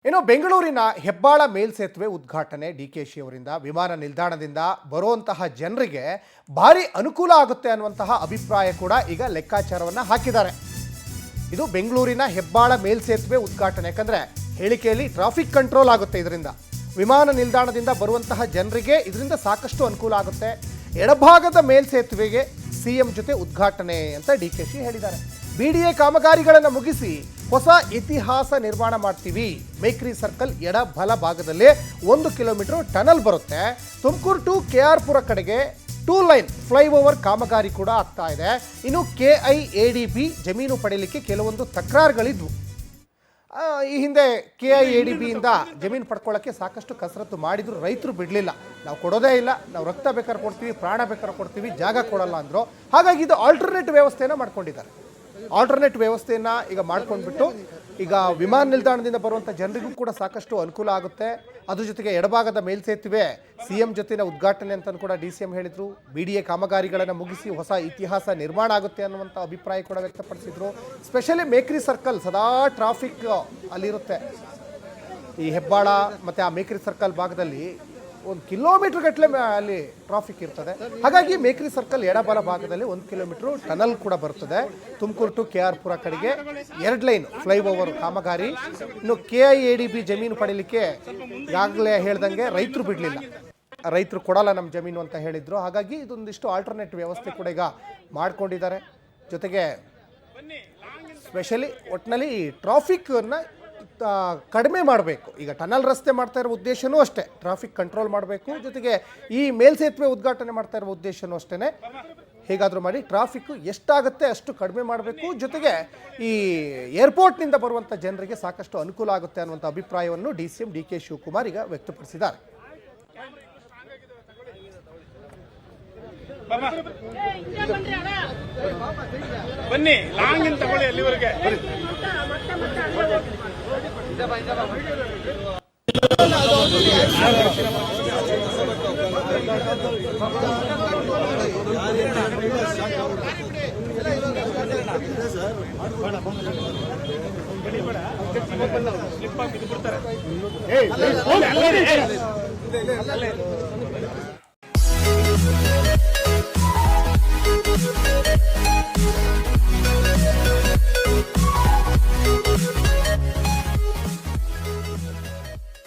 ಇನ್ನು ಬೆಂಗಳೂರಿನ ಹೆಬ್ಬಾಳ ಮೇಲ್ಸೇತುವೆ ಉದ್ಘಾಟನೆ ಡಿಕೆಶಿ ಅವರಿಂದ ವಿಮಾನ ನಿಲ್ದಾಣದಿಂದ ಬರುವಂತಹ ಜನರಿಗೆ ಭಾರಿ ಅನುಕೂಲ ಆಗುತ್ತೆ ಅನ್ನುವಂತಹ ಅಭಿಪ್ರಾಯ ಕೂಡ ಈಗ ಲೆಕ್ಕಾಚಾರವನ್ನು ಹಾಕಿದ್ದಾರೆ. ಇದು ಬೆಂಗಳೂರಿನ ಹೆಬ್ಬಾಳ ಮೇಲ್ಸೇತುವೆ ಉದ್ಘಾಟನೆ. ಯಾಕಂದ್ರೆ ಹೇಳಿಕೆಯಲ್ಲಿ ಟ್ರಾಫಿಕ್ ಕಂಟ್ರೋಲ್ ಆಗುತ್ತೆ, ಇದರಿಂದ ವಿಮಾನ ನಿಲ್ದಾಣದಿಂದ ಬರುವಂತಹ ಜನರಿಗೆ ಇದರಿಂದ ಸಾಕಷ್ಟು ಅನುಕೂಲ ಆಗುತ್ತೆ. ಎಡಭಾಗದ ಮೇಲ್ಸೇತುವೆಗೆ ಸಿಎಂ ಜೊತೆ ಉದ್ಘಾಟನೆ ಅಂತ ಡಿಕೆಶಿ ಹೇಳಿದ್ದಾರೆ. ಬಿಡಿಎ ಕಾಮಗಾರಿಗಳನ್ನು ಮುಗಿಸಿ ಹೊಸ ಇತಿಹಾಸ ನಿರ್ಮಾಣ ಮಾಡ್ತೀವಿ. ಮೇಕ್ರಿ ಸರ್ಕಲ್ ಎಡ ಬಲ ಭಾಗದಲ್ಲಿ 1 ಕಿಲೋಮೀಟರ್ ಟನಲ್ ಬರುತ್ತೆ. ತುಮಕೂರು ಟು ಕೆಆರ್ಪುರ ಕಡೆಗೆ 2 ಲೈನ್ ಫ್ಲೈಓವರ್ ಕಾಮಗಾರಿ ಕೂಡ ಆಗ್ತಾ ಇದೆ. ಇನ್ನು KIADB ಜಮೀನು ಪಡೆಯಲಿಕ್ಕೆ ಕೆಲವೊಂದು ತಕರಾರುಗಳಿದ್ವು. ಈ ಹಿಂದೆ KIADB ಇಂದ ಜಮೀನು ಪಡ್ಕೊಳ್ಳೋಕ್ಕೆ ಸಾಕಷ್ಟು ಕಸರತ್ತು ಮಾಡಿದ್ರು, ರೈತರು ಬಿಡಲಿಲ್ಲ. ನಾವು ಕೊಡೋದೇ ಇಲ್ಲ, ನಾವು ರಕ್ತ ಬೇಕಾದ್ರೆ ಕೊಡ್ತೀವಿ, ಪ್ರಾಣ ಬೇಕಾದ್ರೆ ಕೊಡ್ತೀವಿ, ಜಾಗ ಕೊಡಲ್ಲ ಅಂದರು. ಹಾಗಾಗಿ ಇದು ಆಲ್ಟರ್ನೇಟ್ ವ್ಯವಸ್ಥೆಯನ್ನು ಮಾಡ್ಕೊಂಡಿದ್ದಾರೆ. ಆಲ್ಟರ್ನೇಟ್ ವ್ಯವಸ್ಥೆಯನ್ನು ಈಗ ಮಾಡ್ಕೊಂಡ್ಬಿಟ್ಟು ಈಗ ವಿಮಾನ ನಿಲ್ದಾಣದಿಂದ ಬರುವಂಥ ಜನರಿಗೂ ಕೂಡ ಸಾಕಷ್ಟು ಅನುಕೂಲ ಆಗುತ್ತೆ. ಅದ್ರ ಜೊತೆಗೆ ಎಡಭಾಗದ ಮೇಲ್ಸೇತುವೆ CM ಜೊತೆನ ಉದ್ಘಾಟನೆ ಅಂತ ಕೂಡ DCM ಹೇಳಿದರು. BDA ಕಾಮಗಾರಿಗಳನ್ನು ಮುಗಿಸಿ ಹೊಸ ಇತಿಹಾಸ ನಿರ್ಮಾಣ ಆಗುತ್ತೆ ಅನ್ನುವಂಥ ಅಭಿಪ್ರಾಯ ಕೂಡ ವ್ಯಕ್ತಪಡಿಸಿದರು. ಸ್ಪೆಷಲಿ ಮೇಕ್ರಿ ಸರ್ಕಲ್ ಸದಾ ಟ್ರಾಫಿಕ್ ಅಲ್ಲಿರುತ್ತೆ. ಈ ಹೆಬ್ಬಾಳ ಮತ್ತು ಆ ಮೇಕ್ರಿ ಸರ್ಕಲ್ ಭಾಗದಲ್ಲಿ 1 ಕಿಲೋಮೀಟರ್ ಗಟ್ಟಲೆ ಅಲ್ಲಿ ಟ್ರಾಫಿಕ್ ಇರ್ತದೆ. ಹಾಗಾಗಿ ಮೇಕ್ರಿ ಸರ್ಕಲ್ ಎಡಬಲ ಭಾಗದಲ್ಲಿ 1 ಕಿಲೋಮೀಟರ್ ಟನಲ್ ಕೂಡ ಬರ್ತದೆ. ತುಮಕೂರು ಟು ಕೆಆರ್ಪುರ ಕಡೆಗೆ 2 ಲೈನ್ ಫ್ಲೈಓವರ್ ಕಾಮಗಾರಿ. ಇನ್ನು KIADB ಜಮೀನು ಪಡೀಲಿಕ್ಕೆ ಈಗಾಗಲೇ ಹೇಳ್ದಂಗೆ ರೈತರು ಬಿಡಲಿಲ್ಲ, ರೈತರು ಕೊಡಲ್ಲ ನಮ್ಮ ಜಮೀನು ಅಂತ ಹೇಳಿದ್ರು. ಹಾಗಾಗಿ ಇದೊಂದಿಷ್ಟು ಆಲ್ಟರ್ನೇಟ್ ವ್ಯವಸ್ಥೆ ಕೂಡ ಈಗ ಮಾಡ್ಕೊಂಡಿದ್ದಾರೆ. ಜೊತೆಗೆ ಸ್ಪೆಷಲಿ ಒಟ್ಟಿನಲ್ಲಿ ಈ ಟ್ರಾಫಿಕ್ಕನ್ನು ಕಡಿಮೆ ಮಾಡಬೇಕು. ಈಗ ಟನಲ್ ರಸ್ತೆ ಮಾಡ್ತಾ ಇರೋ ಉದ್ದೇಶನೂ ಅಷ್ಟೇ, ಟ್ರಾಫಿಕ್ ಕಂಟ್ರೋಲ್ ಮಾಡಬೇಕು. ಜೊತೆಗೆ ಈ ಮೇಲ್ಸೇತುವೆ ಉದ್ಘಾಟನೆ ಮಾಡ್ತಾ ಇರೋ ಉದ್ದೇಶನೂ ಅಷ್ಟೇ, ಹೇಗಾದರೂ ಮಾಡಿ ಟ್ರಾಫಿಕ್ ಎಷ್ಟಾಗುತ್ತೆ ಅಷ್ಟು ಕಡಿಮೆ ಮಾಡಬೇಕು. ಜೊತೆಗೆ ಈ ಏರ್ಪೋರ್ಟ್ನಿಂದ ಬರುವಂಥ ಜನರಿಗೆ ಸಾಕಷ್ಟು ಅನುಕೂಲ ಆಗುತ್ತೆ ಅನ್ನುವಂಥ ಅಭಿಪ್ರಾಯವನ್ನು DCM DK ಶಿವಕುಮಾರ್ ಈಗ ವ್ಯಕ್ತಪಡಿಸಿದ್ದಾರೆ. ಬನ್ನಿ ಲಾಂಗ್ ತಗೊಳ್ಳಿ ಅಲ್ಲಿವರೆಗೆ. ಸ್ಲಿಪ್ ಆಗಿ ಬಿಡ್ತಾರೆ.